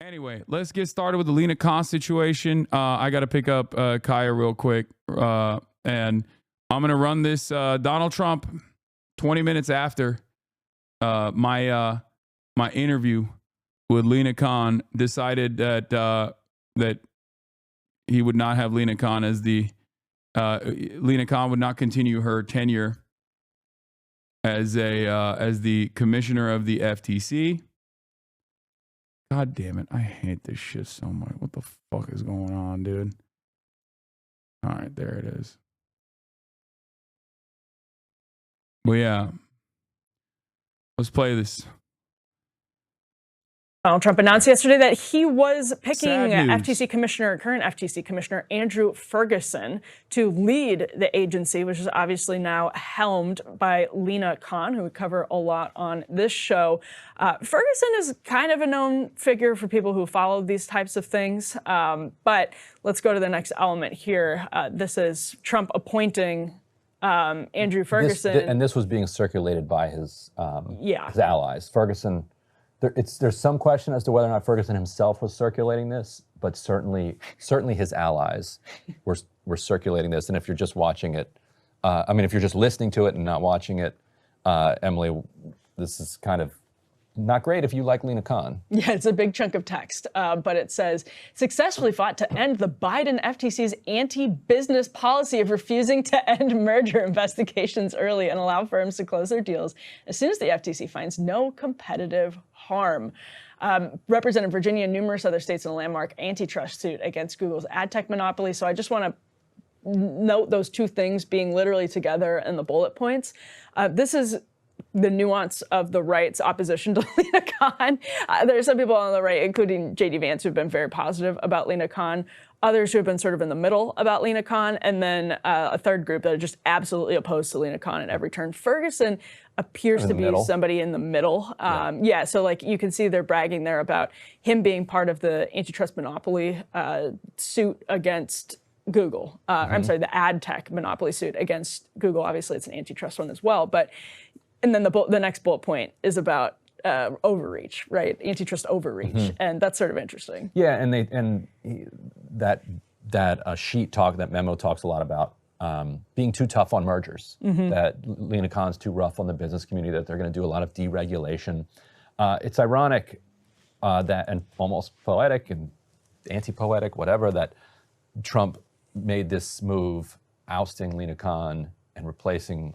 Anyway, let's get started with the Lina Khan situation. I got to pick up Kaya real quick. And I'm going to run this Donald Trump 20 minutes after my interview with Lina Khan decided that that he would not have Lina Khan as the Lina Khan would not continue her tenure as the commissioner of the FTC. God damn it. I hate this shit so much. What the fuck is going on, dude? All right, there it is. Well, yeah. Let's play this. Donald Trump announced yesterday that he was picking current FTC Commissioner Andrew Ferguson to lead the agency, which is obviously now helmed by Lina Khan, who we cover a lot on this show. Ferguson is kind of a known figure for people who follow these types of things. But let's go to the next element here. This is Trump appointing Andrew Ferguson. This was being circulated by his allies. Ferguson. There's some question as to whether or not Ferguson himself was circulating this, but certainly his allies were circulating this. And if you're just watching it, if you're just listening to it and not watching it, Emily, this is kind of not great if you like Lina Khan. Yeah, it's a big chunk of text, but it says, successfully fought to end the Biden FTC's anti-business policy of refusing to end merger investigations early and allow firms to close their deals as soon as the FTC finds no competitive harm. Represented Virginia and numerous other states in a landmark antitrust suit against Google's ad tech monopoly. So I just want to note those two things being literally together in the bullet points. This is the nuance of the right's opposition to Lina Khan. There are some people on the right, including J.D. Vance, who have been very positive about Lina Khan, others who have been sort of in the middle about Lina Khan, and then a third group that are just absolutely opposed to Lina Khan at every turn. Ferguson appears to be somebody in the middle. So like you can see they're bragging there about him being part of the antitrust monopoly suit against Google. I'm sorry, the ad tech monopoly suit against Google. Obviously, it's an antitrust one as well, but and then the next bullet point is about overreach, right? Antitrust overreach, and that's sort of interesting. Yeah, and that sheet talk, that memo talks a lot about being too tough on mergers. That Lina Khan's too rough on the business community. That they're going to do a lot of deregulation. It's ironic that, and almost poetic and anti-poetic, whatever, that Trump made this move, ousting Lina Khan and replacing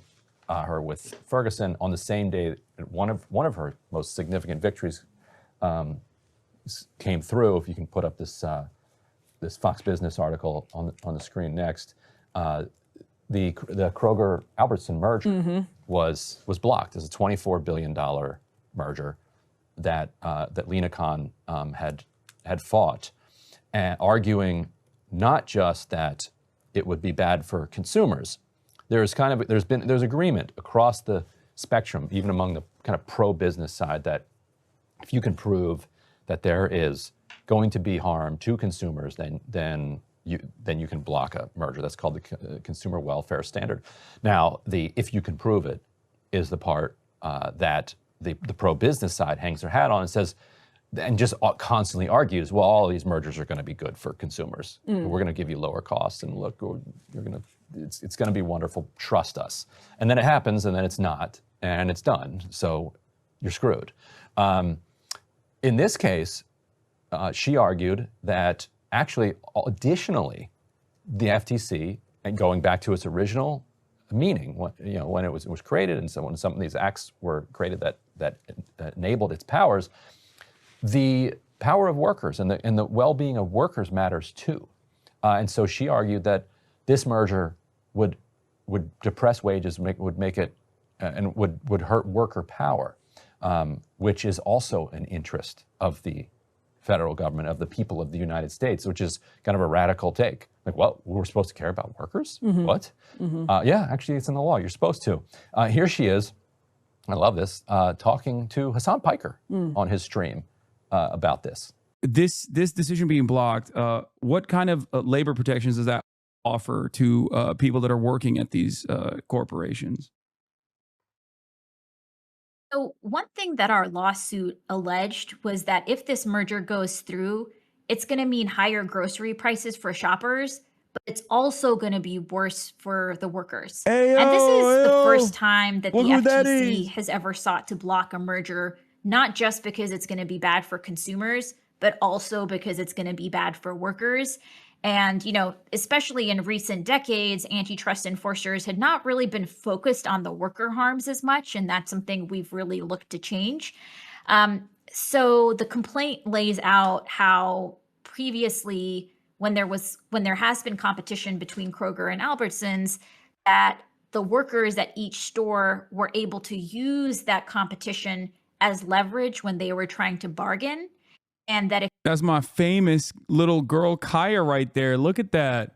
her with Ferguson on the same day that one of her most significant victories came through. If you can put up this this Fox Business article on the screen next, the Kroger Albertson merger was blocked as a $24 billion merger that Lina Khan had fought, and arguing not just that it would be bad for consumers. There's agreement across the spectrum, even among the kind of pro-business side, that if you can prove that there is going to be harm to consumers, then you can block a merger. That's called the consumer welfare standard. Now, the if you can prove it is the part that the pro-business side hangs their hat on and says, and just constantly argues, well, all of these mergers are going to be good for consumers. We're going to give you lower costs, and look, it's going to be wonderful. Trust us. And then it happens, and then it's not, and it's done. So you're screwed. In this case, she argued that actually, additionally, the FTC, and going back to its original meaning, when it was created, and so when some of these acts were created that enabled its powers, the power of workers and the well-being of workers matters too. And so she argued that this merger would depress wages, would make it, and would hurt worker power, which is also an interest of the federal government, of the people of the United States, which is kind of a radical take. Like, well, we're supposed to care about workers? What? Yeah, actually, it's in the law. You're supposed to. Here she is, I love this, talking to Hassan Piker on his stream about this. This decision being blocked, what kind of labor protections does that offer to people that are working at these corporations? So, one thing that our lawsuit alleged was that if this merger goes through, it's going to mean higher grocery prices for shoppers, but it's also going to be worse for the workers. Ayo, And this is the ayo. first time that Look the who that FTC is. has ever sought to block a merger, not just because it's going to be bad for consumers, but also because it's going to be bad for workers. And, especially in recent decades, antitrust enforcers had not really been focused on the worker harms as much. And that's something we've really looked to change. So the complaint lays out how previously, when there has been competition between Kroger and Albertsons, that the workers at each store were able to use that competition as leverage when they were trying to bargain. And that if That's my famous little girl Kaya right there. Look at that.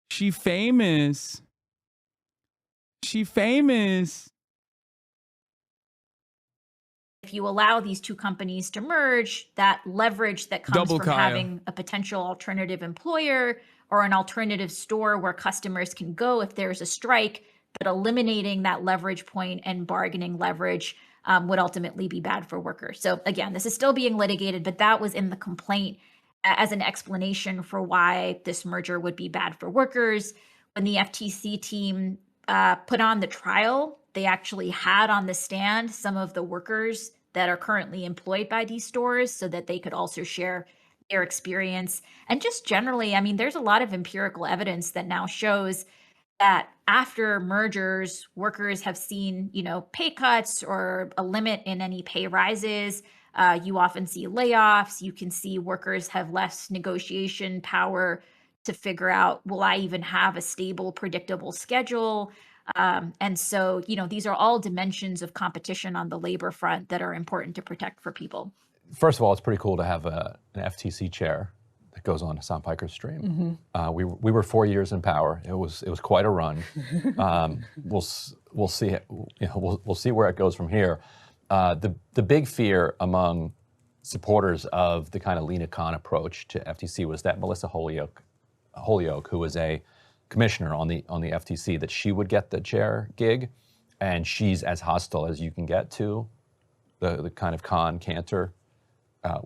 She famous. She famous. you allow these two companies to merge, that leverage that comes Double from Kaya. having a potential alternative employer or an alternative store where customers can go if there's a strike, but eliminating that leverage point and bargaining leverage would ultimately be bad for workers. So again, this is still being litigated, but that was in the complaint as an explanation for why this merger would be bad for workers. When the FTC team put on the trial, they actually had on the stand some of the workers that are currently employed by these stores so that they could also share their experience. And just generally, I mean, there's a lot of empirical evidence that now shows that after mergers, workers have seen, pay cuts or a limit in any pay rises. You often see layoffs. You can see workers have less negotiation power to figure out, will I even have a stable, predictable schedule? And so, these are all dimensions of competition on the labor front that are important to protect for people. First of all, it's pretty cool to have an FTC chair that goes on Hassan Piker's stream. We were 4 years in power. It was quite a run. We'll see. We'll see where it goes from here. The big fear among supporters of the kind of Lina Khan approach to FTC was that Melissa Holyoke, who was a commissioner on the FTC, that she would get the chair gig, and she's as hostile as you can get to the kind of Khan-Cantor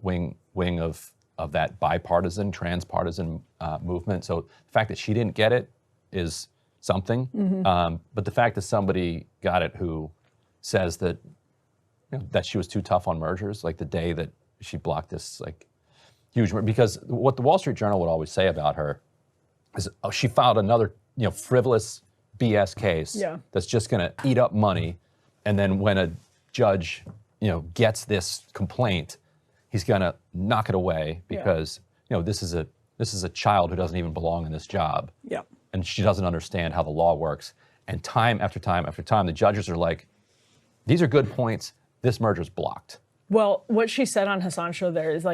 wing of that bipartisan, transpartisan movement. So the fact that she didn't get it is something, but the fact that somebody got it who says that that she was too tough on mergers, like the day that she blocked this huge, because what the Wall Street Journal would always say about her is, oh, she filed another frivolous BS case that's just going to eat up money, and then when a judge gets this complaint, he's going to knock it away because this is a child who doesn't even belong in this job, and she doesn't understand how the law works. And time after time after time, the judges are like, these are good points. This merger's blocked. Well, what she said on Hassan's show there is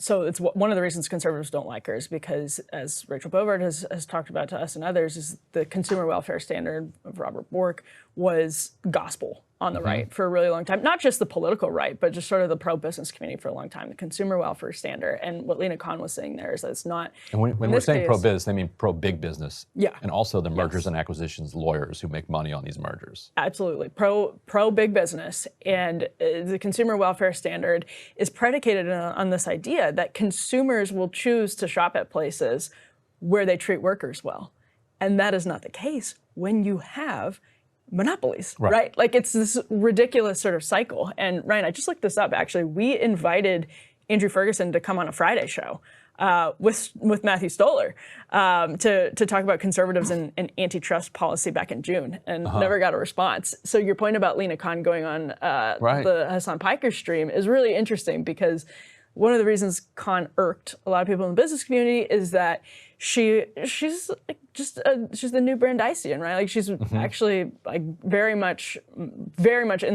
so it's one of the reasons conservatives don't like her is because, as Rachel Bovard has talked about to us and others, is the consumer welfare standard of Robert Bork was gospel on the right for a really long time. Not just the political right, but just sort of the pro-business community for a long time, the consumer welfare standard. And what Lina Khan was saying there is that it's not. And when we're saying pro-biz, they mean pro-big business. Yeah. And also the mergers and acquisitions lawyers who make money on these mergers. Absolutely. Pro-big business. And the consumer welfare standard is predicated on this idea that consumers will choose to shop at places where they treat workers well. And that is not the case when you have monopolies, right? Like, it's this ridiculous sort of cycle. And Ryan, I just looked this up, actually. We invited Andrew Ferguson to come on a Friday show with Matthew Stoller to talk about conservatives and antitrust policy back in June, and never got a response. So your point about Lina Khan going on the Hassan Piker stream is really interesting, because one of the reasons Khan irked a lot of people in the business community is that she's the new Brandeisian, right? Like, she's actually very much in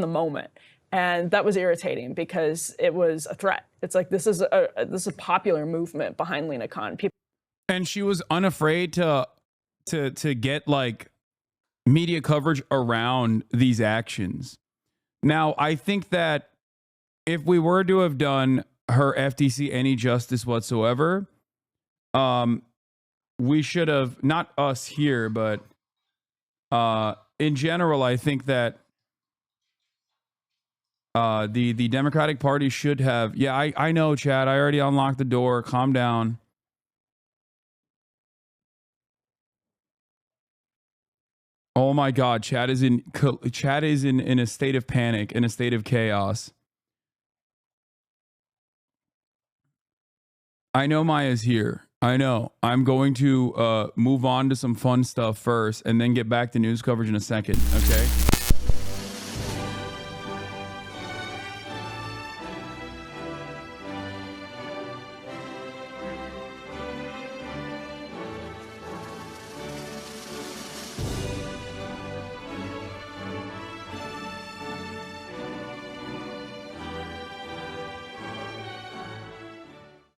the moment. And that was irritating because it was a threat. It's like, this is a popular movement behind Lina Khan. And she was unafraid to get media coverage around these actions. Now, I think that if we were to have done her FTC any justice whatsoever, we should have, not us here, but in general, I think that The Democratic Party should have. Yeah, I know, Chad. I already unlocked the door. Calm down. Oh my God, Chad is in a state of panic, in a state of chaos. I know Maya's here. I know. I'm going to move on to some fun stuff first and then get back to news coverage in a second, okay?